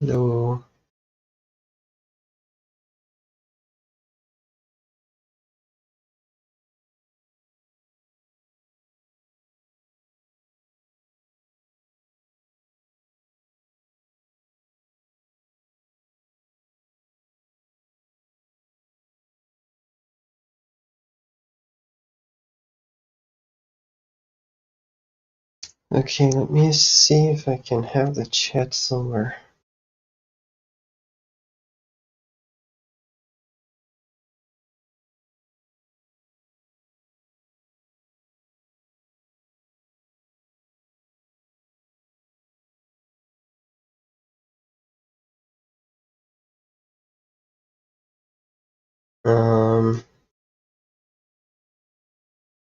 Hello. Okay, let me see if I can have the chat somewhere.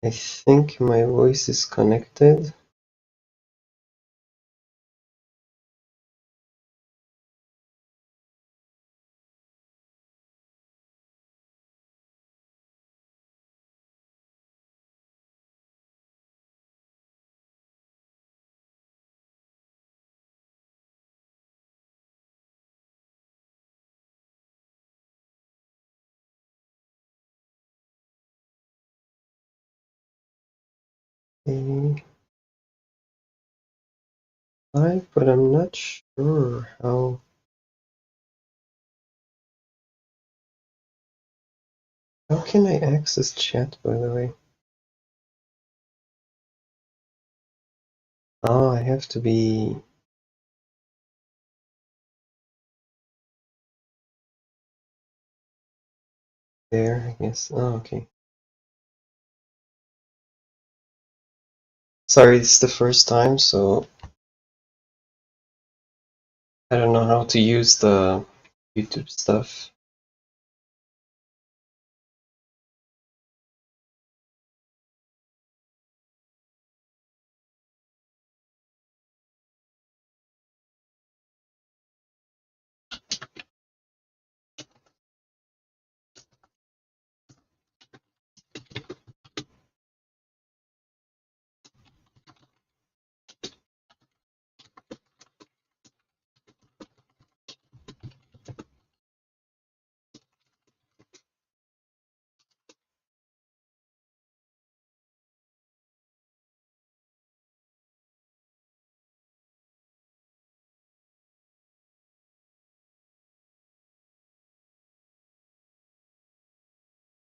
I think my voice is connected. Okay. But I'm not sure how. How can I access chat, by the way? Oh, I have to be. There, I guess. Oh, okay. Sorry, it's the first time, so I don't know how to use the YouTube stuff.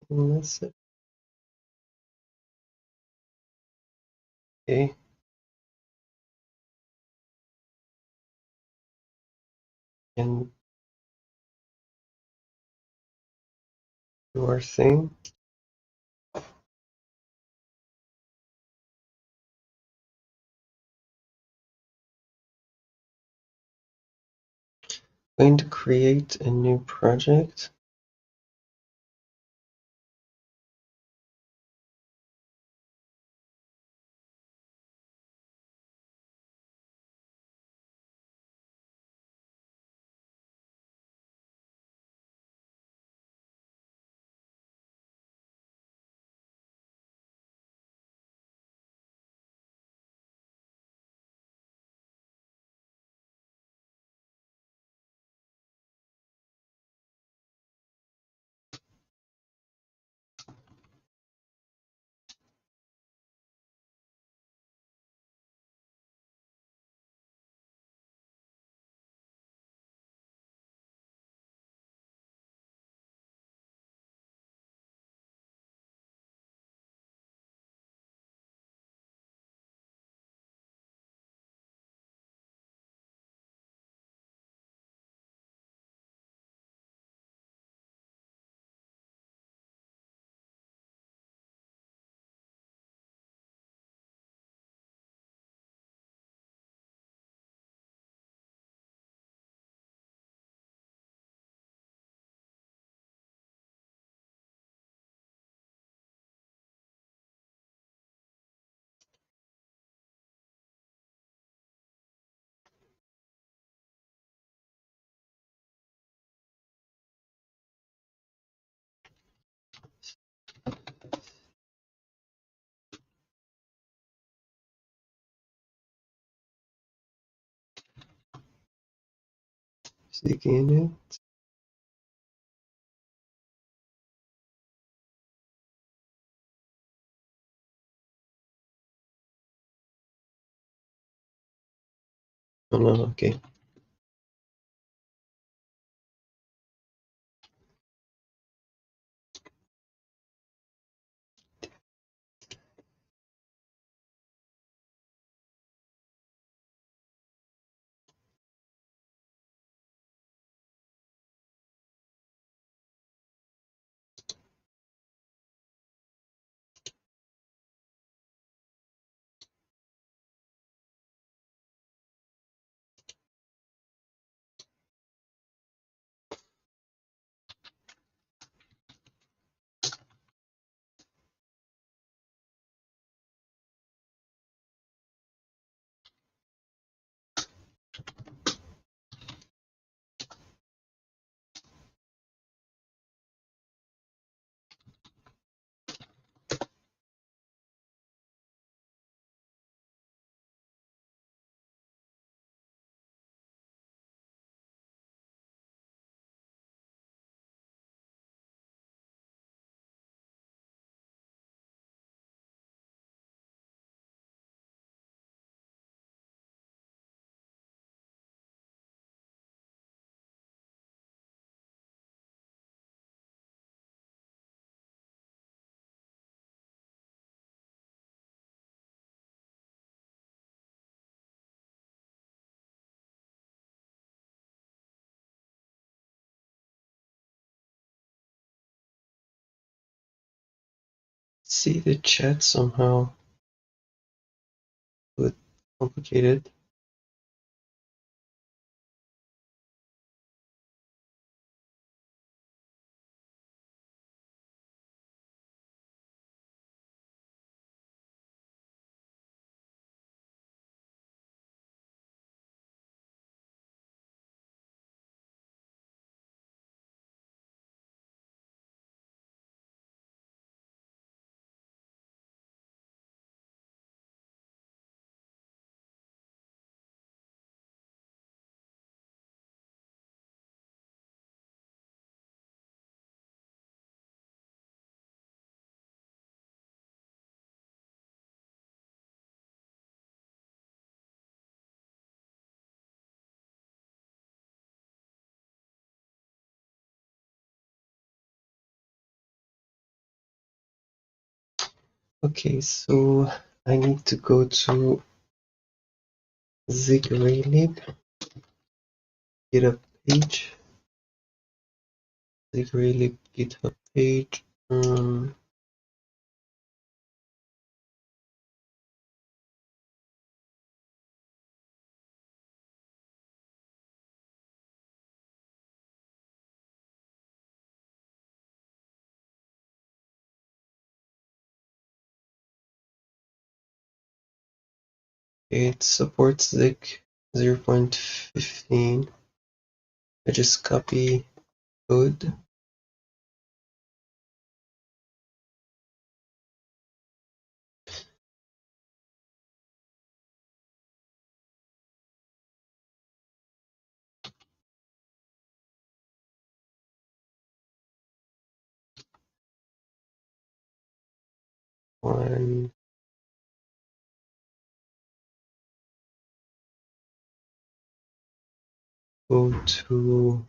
That's it. Okay. And do our thing. Going to create a new project. Zig in it. Oh no, okay. See the chat somehow with complicated. Okay, so I need to go to Zig and Raylib, GitHub page. Zig and Raylib GitHub page. It supports Zig 0.15. I just copy code. One, go to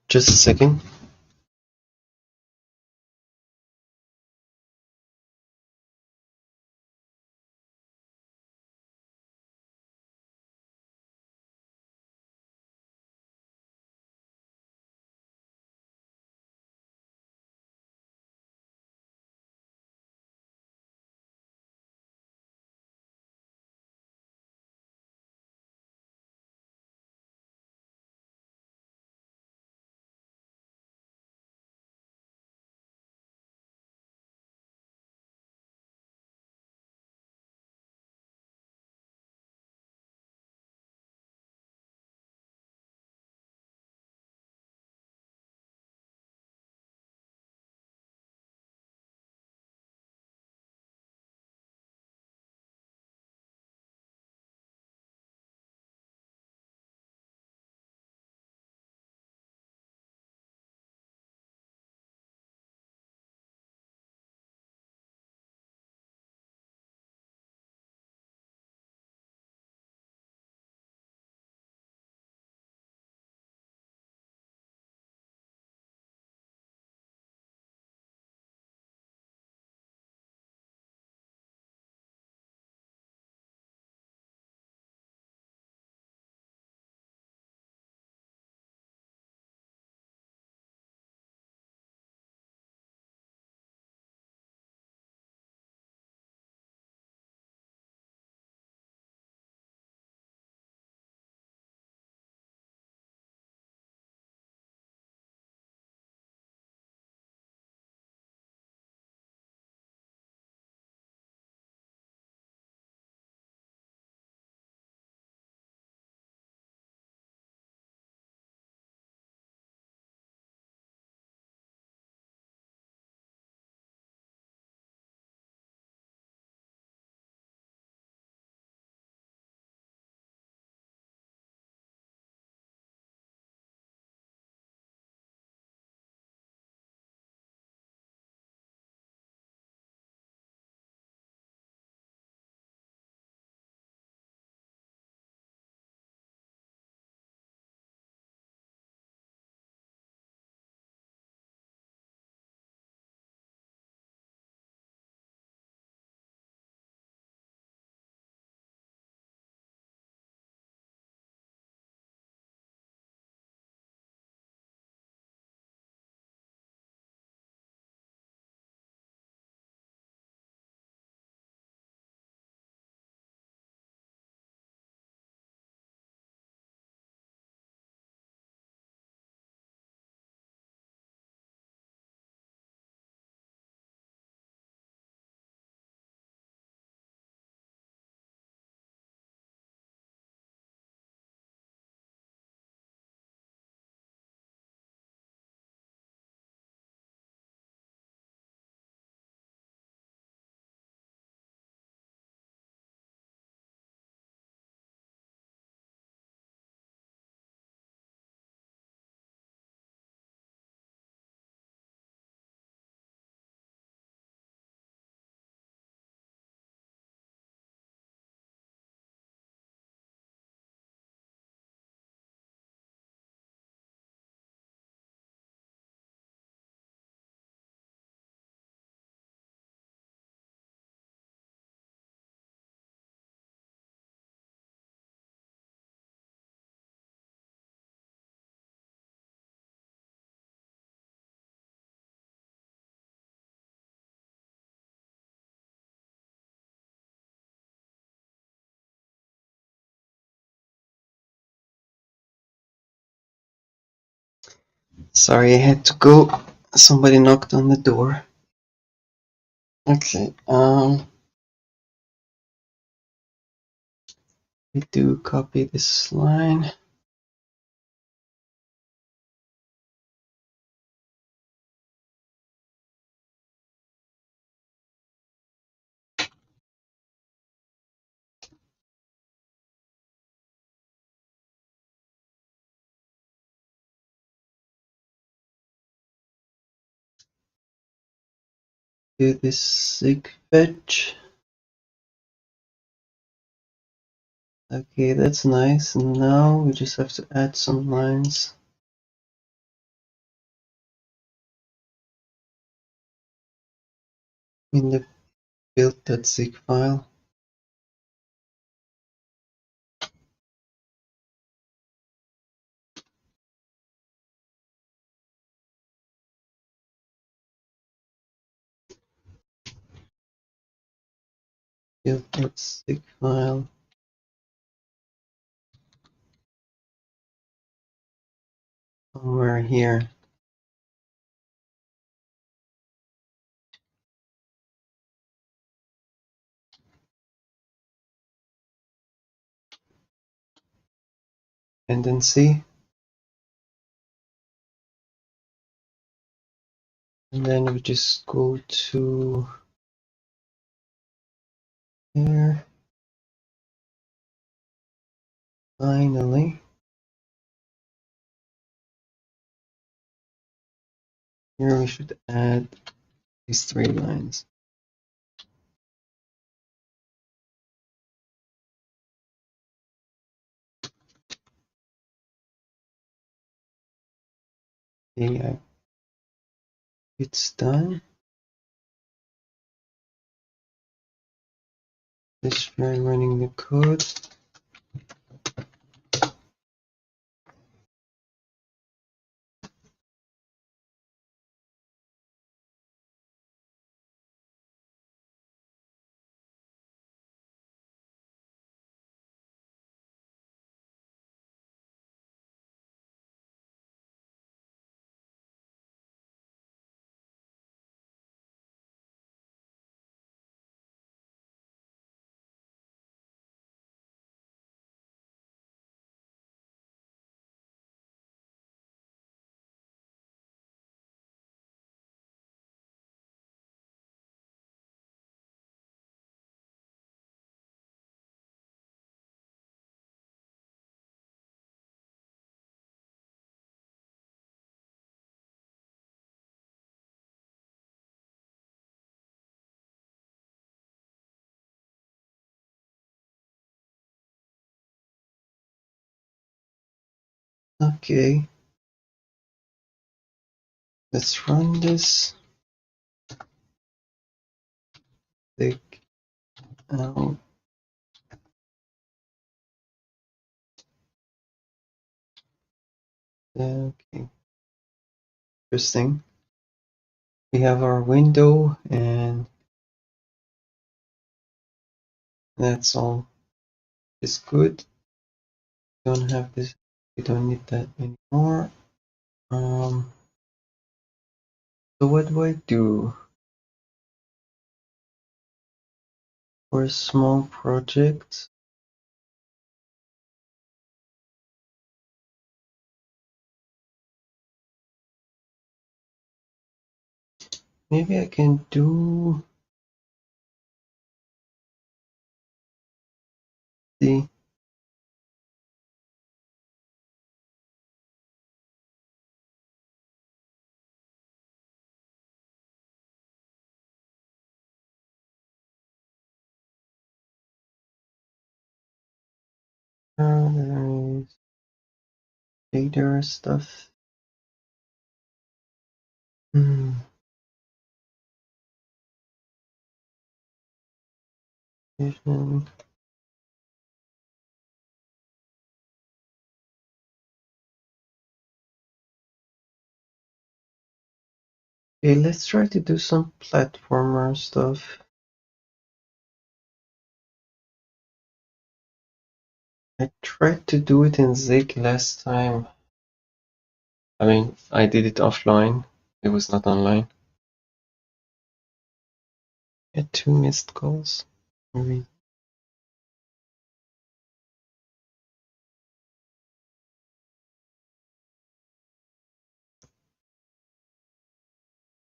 just a second. Sorry, I had to go. Somebody knocked on the door. Okay, we do copy this line. Do this Zig fetch. Okay, that's nice. Now we just have to add some lines. In the build.zig file. Build.zig file. Somewhere here. And then see. And then we just go to here. Finally. Here we should add these 3 lines. Okay, it's done. Let's try running the code. Okay. Let's run this. Take out. Okay. Interesting. We have our window and that's all. It's good. Don't have this. We don't need that anymore. So what do I do for a small project? Maybe I can do the shader stuff. Hmm. Vision. Okay, let's try to do some platformer stuff. I tried to do it in Zig last time. I mean, I did it offline. It was not online. Had 2 missed calls. Maybe.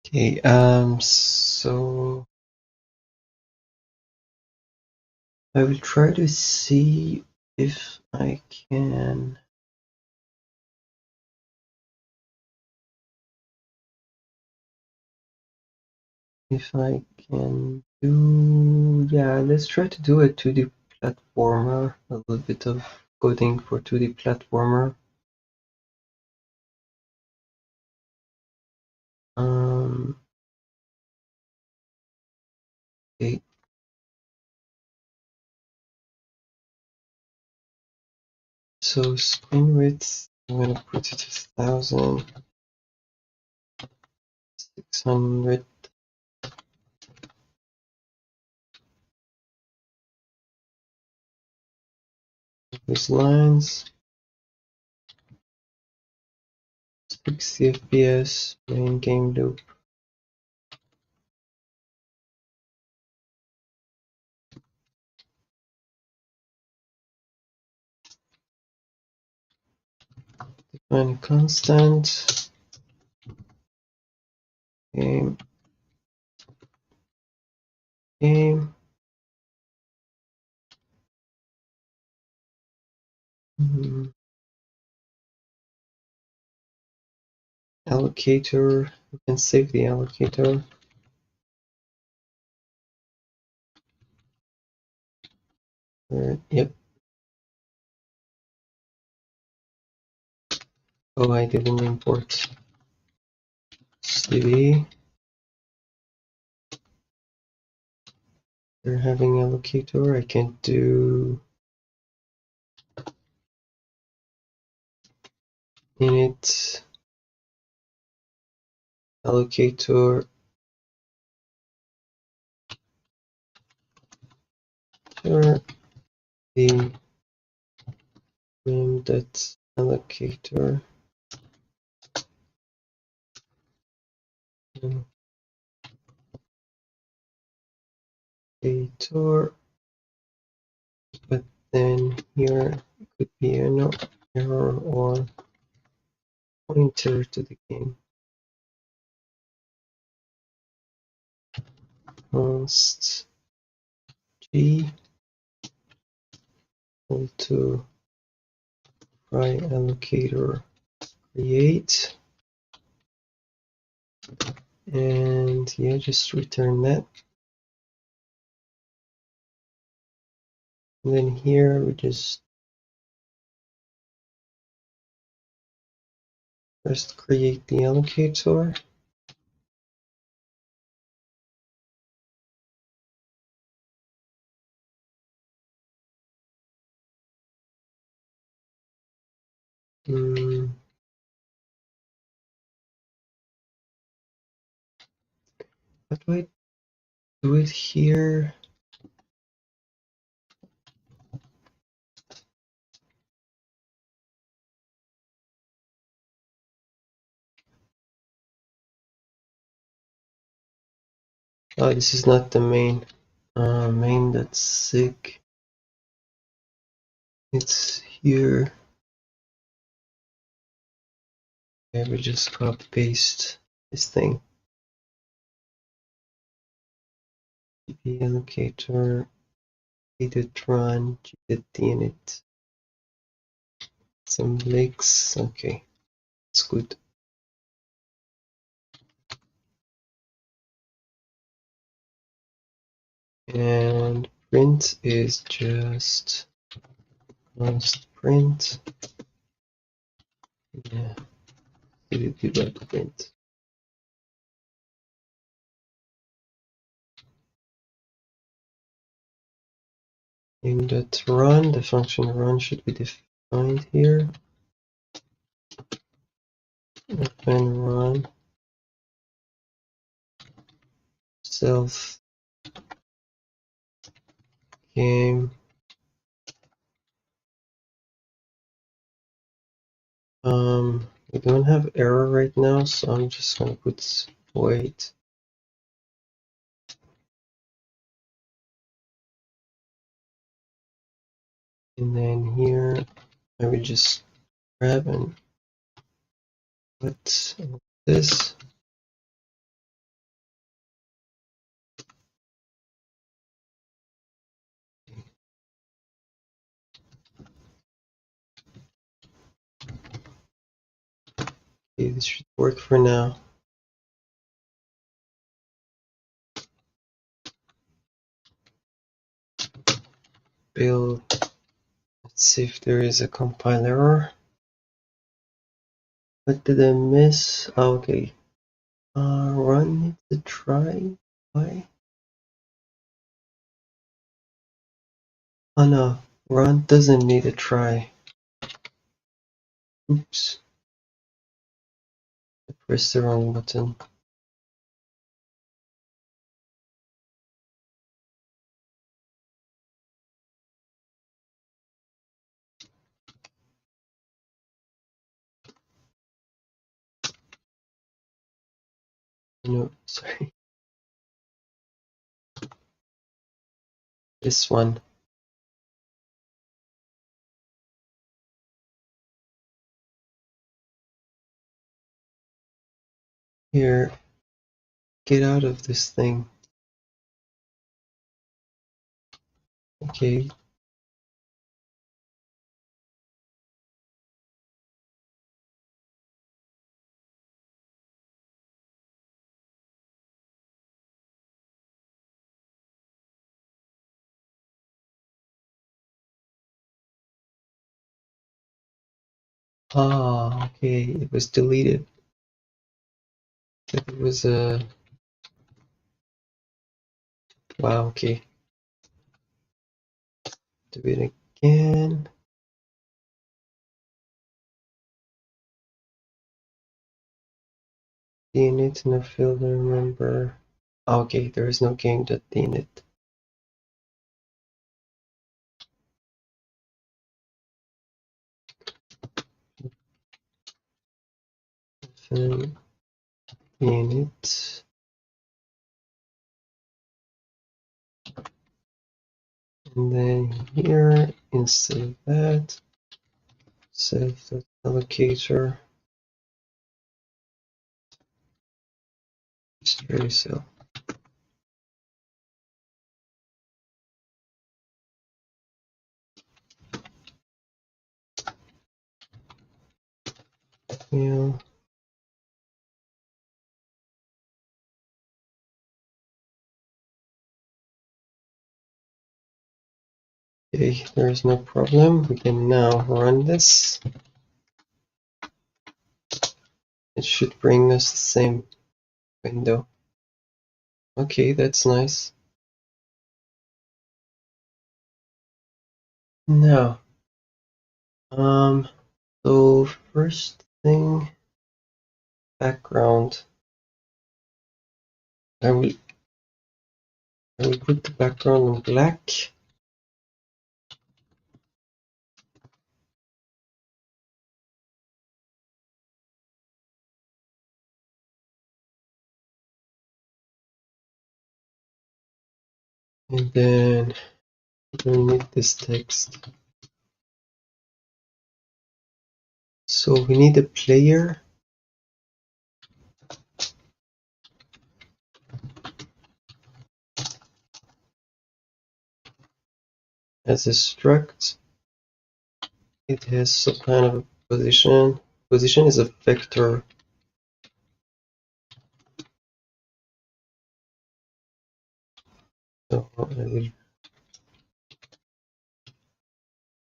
Okay, so I will try to see if I can do, yeah, let's try to do a 2D platformer, a little bit of coding for 2D platformer. Okay. So screen width, I'm gonna put it as 1600. These lines, 60 FPS, main game loop. Define a constant. Game. Allocator. We can save the allocator. Yep. Oh, I didn't import CV. They're having allocator. I can do init allocator. Sure. The name that allocator. Allocator. But then here it could be an error or pointer to the game. Const g equal to try allocator create, and yeah, just return that. And then here we just first create the allocator. How do I do it here? Oh, this is not the main. Main.zig. It's here. Yeah, we just copy paste this thing. GP allocator, gdit run, gdit init. Some leaks. Okay, it's good. And print is just const print. Yeah, debug print. Game.run, the function run should be defined here. Open run self game We don't have error right now, so I'm just gonna put wait. And then here I will just grab and put this. Okay, this should work for now. Build. Let's see if there is a compile error. What did I miss? Oh, okay. Run needs to try. Why? Oh no, run doesn't need a try. Oops. I pressed the wrong button. No, sorry. This one. Here, get out of this thing. Okay. Ah, okay. It was deleted. It was a. Wow, okay. Do it again. Dnit, no field, I remember. Okay, there is no game.dnit. Dnit. And then here, instead of that, self.allocator, stray cell. Yeah. Okay, there is no problem. We can now run this. It should bring us the same window. Okay, that's nice. Now, so first thing, background. I will put the background in black. And then we need this text. So we need a player. As a struct. It has some kind of a position. Position is a vector. So I will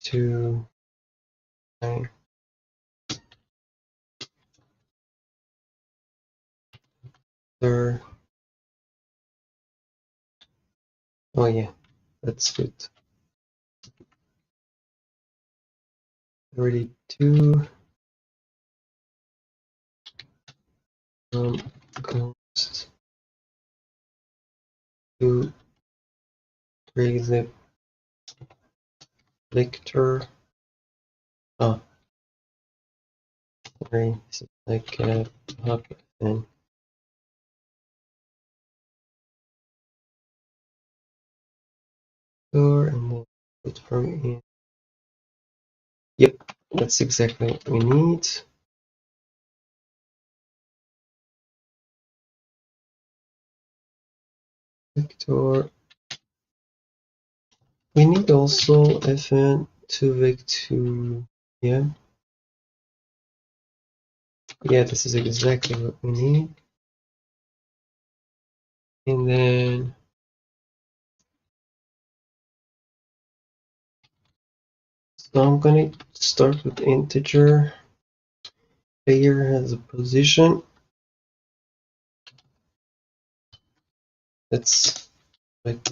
do my other. Oh yeah, that's good. 32 const to Raylib lector. Oh, Sorry, this is like a hub and store, and then put from in. Yep, that's exactly what we need. Vector. We need also fn to vec2. Yeah. Yeah, this is exactly what we need. And then so I'm gonna start with integer. Player has a position. Let's like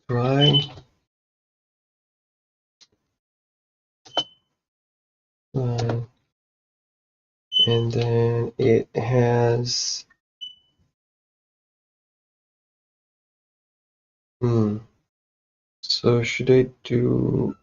try. And then it has so should I do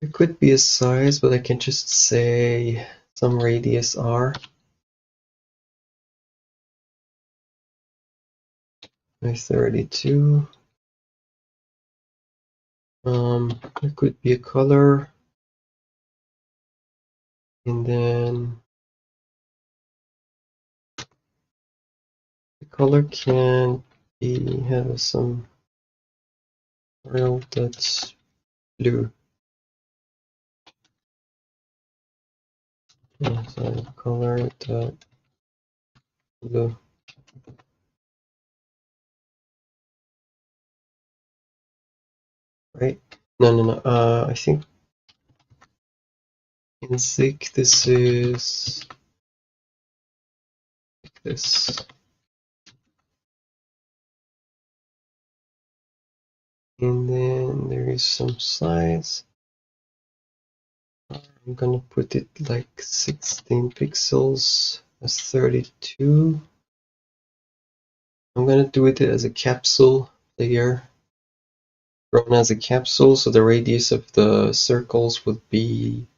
it could be a size, but I can just say some radius r. 32. It could be a color, and then the color can be have some real that's blue. So color dot blue. Right? No. I think in Zig this is like this. And then there is some size. I'm gonna put it like 16 pixels as 32. I'm gonna do it as a capsule layer, drawn as a capsule, so the radius of the circles would be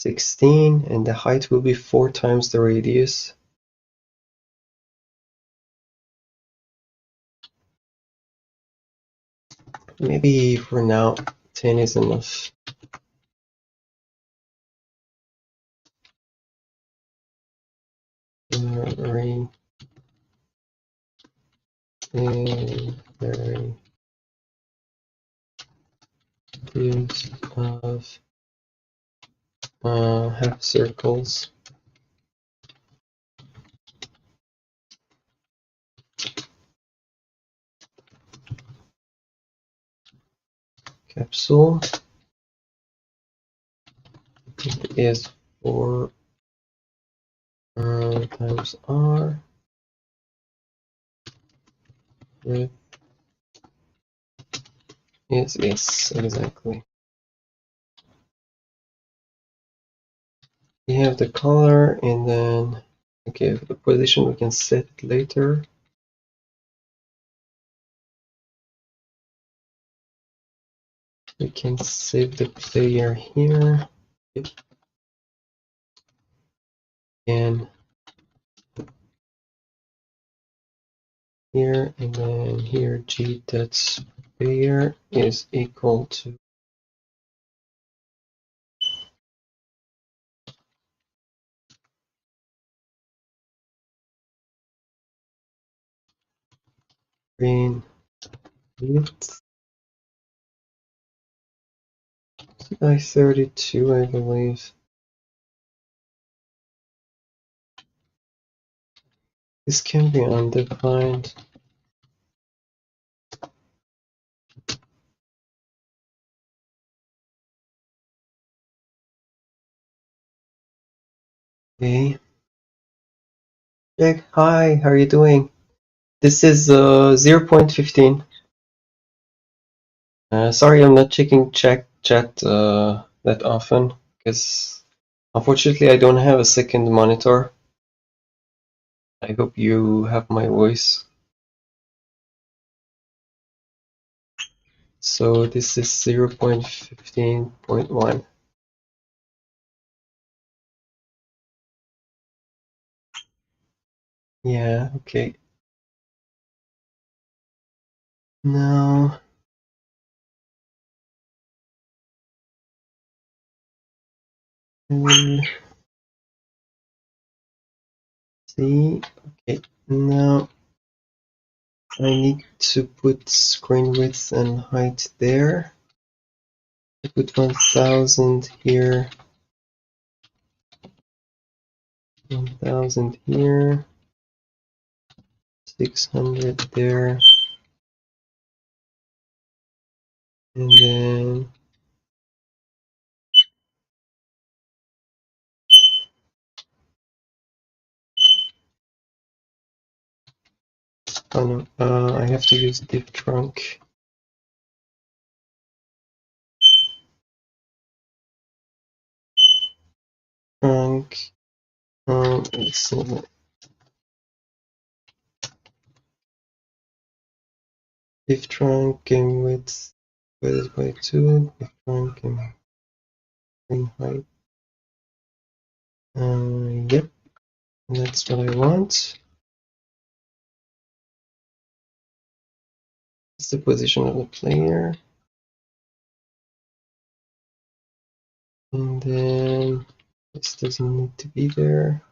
16 and the height will be 4 times the radius. Maybe for now 10 is enough. Array and array is of half circles. Capsule is 4 times r with yes exactly. We have the color, and then okay, for the position we can set it later. We can save the player here. Yep. And here, and then here g dot player is equal to green width by 32, I believe. This can be undefined. Okay. Jack, hi, how are you doing? This is 0.15. Sorry, I'm not checking chat that often because unfortunately I don't have a second monitor. I hope you have my voice. So this is 0.15.1. Yeah, okay. Now, I will see. Okay, now I need to put screen width and height there. I put 1000 here, 1000 here, 600 there, and then oh no, I have to use div trunk. Trunk. Let's see. Div trunk game width divided by 2. Div trunk game screen height. Yep, that's what I want. It's the position of the player. And then this doesn't need to be there.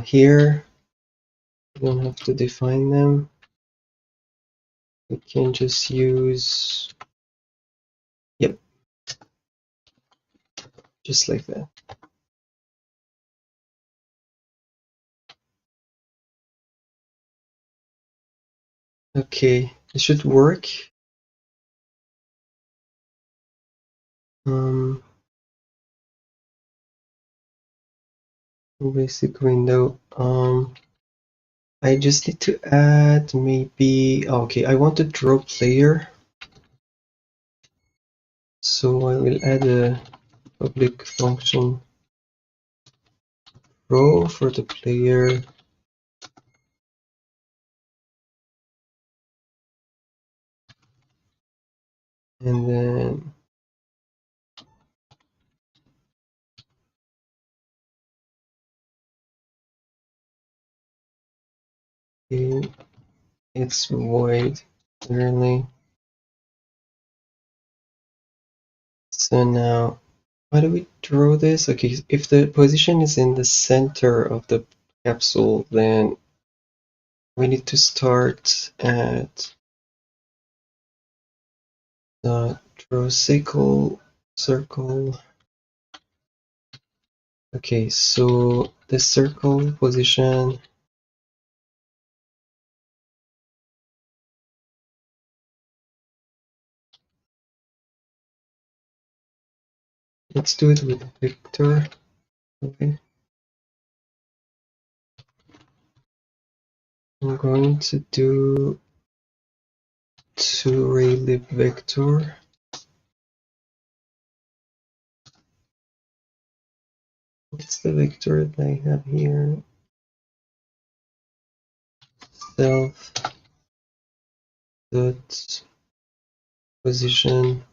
Here, we don't have to define them. We can just use, yep, just like that. Okay, it should work. Basic window. I just need to add maybe, okay, I want to draw player. So I will add a public function row for the player. And then it's void clearly. So now, how do we draw this? Okay, if the position is in the center of the capsule, then we need to start at the draw circle. Okay, so the circle position. Let's do it with vector. Okay. I'm going to do to Raylib vector. What's the vector that I have here? Self dot position.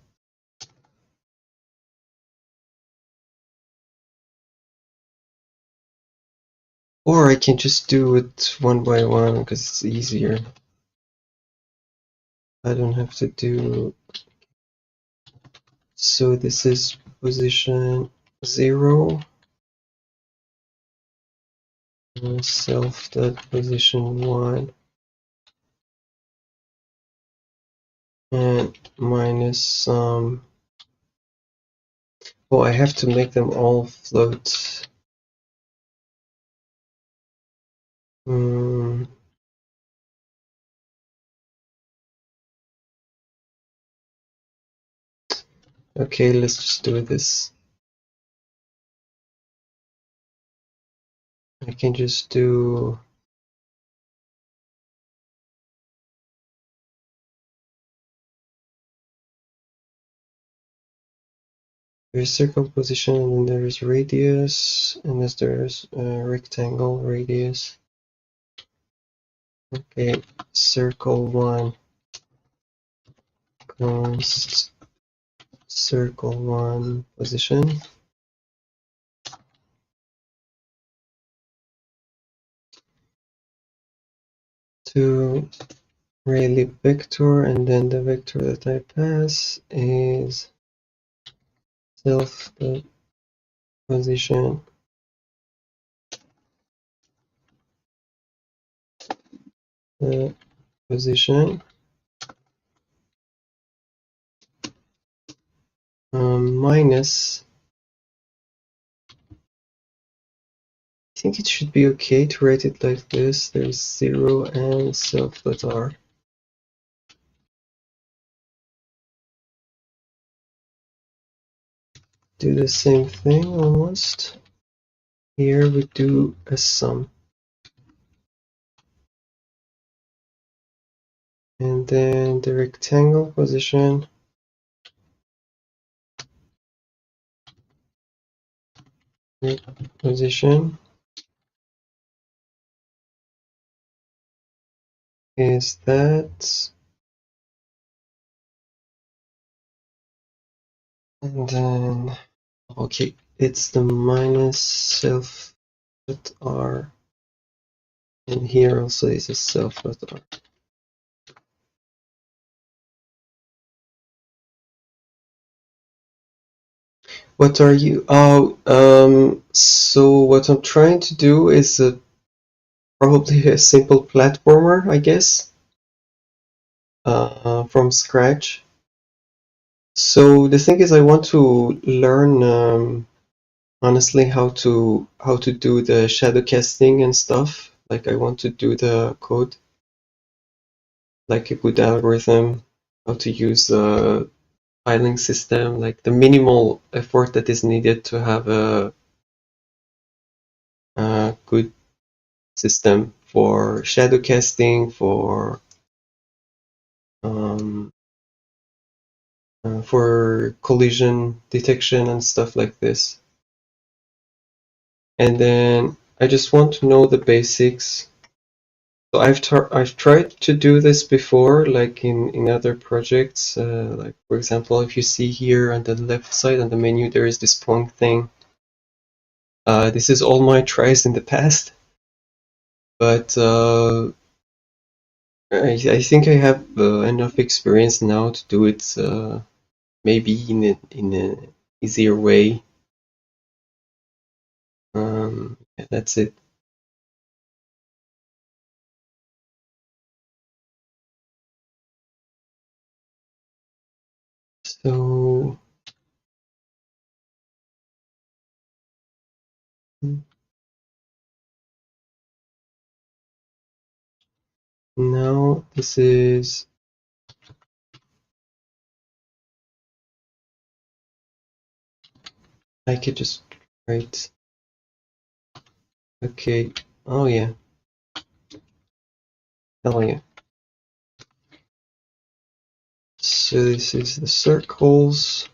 Or I can just do it one by one because it's easier. I don't have to do. So this is position 0. Self dot position 1. And minus some. Oh, I have to make them all float. Okay, let's just do this. I can just do There's circle position, and then there's radius, and there's rectangle radius. Okay, circle 1 const circle 1 position. To Raylib vector, and then the vector that I pass is self position position minus. I think it should be okay to write it like this. There's 0 and self.r. Do the same thing almost. Here we do a sum. And then the rectangle position is that, and then okay, it's the minus self dot r, and here also is a self dot r. What are you? Oh, so what I'm trying to do is probably a simple platformer, I guess, from scratch. So the thing is, I want to learn honestly how to do the shadow casting and stuff. Like I want to do the code, like a good algorithm, how to use a filing system, like the minimal effort that is needed to have a good system for shadow casting, for collision detection and stuff like this. And then I just want to know the basics. So I've tried to do this before, like in other projects. Like for example, if you see here on the left side on the menu, there is this point thing. This is all my tries in the past, but I think I have enough experience now to do it maybe in a easier way. Yeah, that's it. So now this is, I could just write, okay, oh yeah, hell yeah. So this is the circles,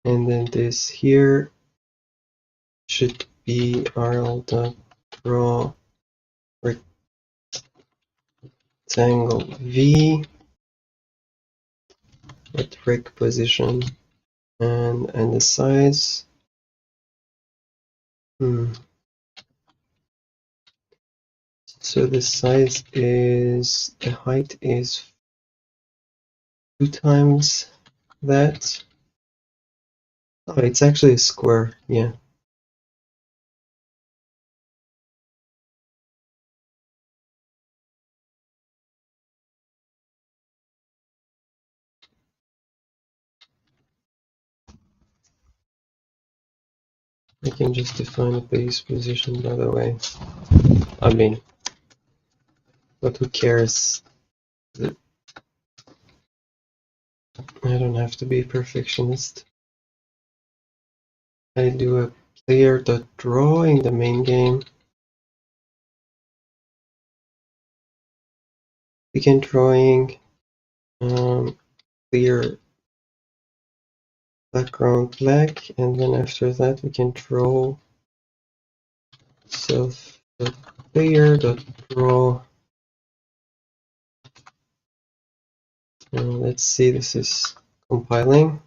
and then this here should be rl.draw rectangle v at rec position, and the size. So the size is, the height is 2 times that. Oh, it's actually a square, yeah. I can just define a base position, by the way. I mean, but who cares? I don't have to be a perfectionist. I do a clear.draw in the main game. Begin drawing, clear background black, and then after that we can draw self.player.draw. Let's see, this is compiling.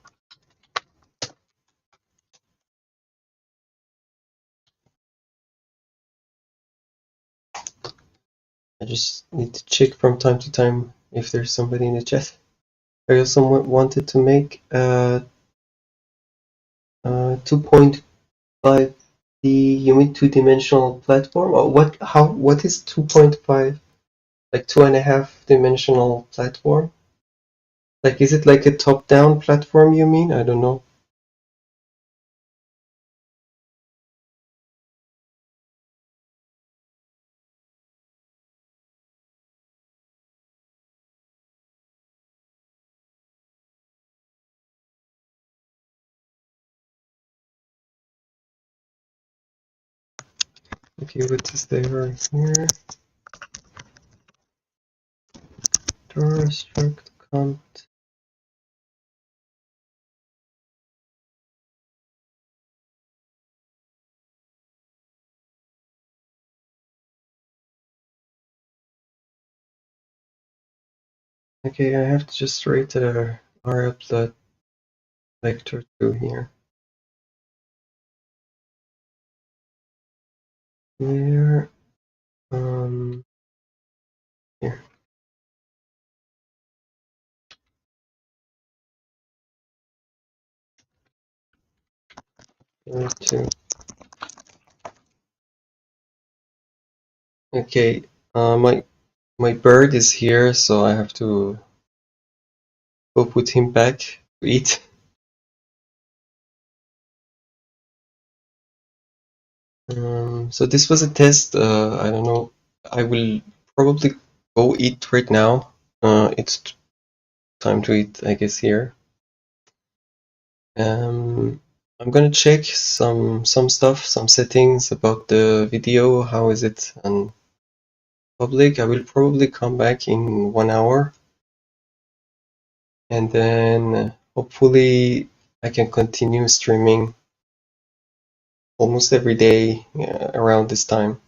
I just need to check from time to time if there's somebody in the chat. I also wanted to make a 2.5D unit two-dimensional platform. Or what is 2.5? Like 2.5 dimensional platform? Like, is it like a top-down platform, you mean? I don't know. Okay, what is there here? Draw struct count. Okay, I have to just write a rl vector 2 here. Here, here. Two. Okay, my bird is here, so I have to go put him back to eat. So this was a test. I don't know. I will probably go eat right now. It's time to eat, I guess, here. I'm gonna check some stuff, some settings about the video. How is it on public? I will probably come back in 1 hour, and then hopefully I can continue streaming almost every day around this time,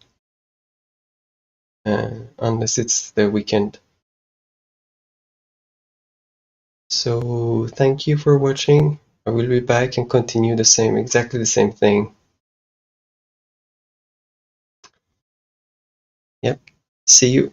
unless it's the weekend. So thank you for watching. I will be back and continue exactly the same thing. Yep. See you.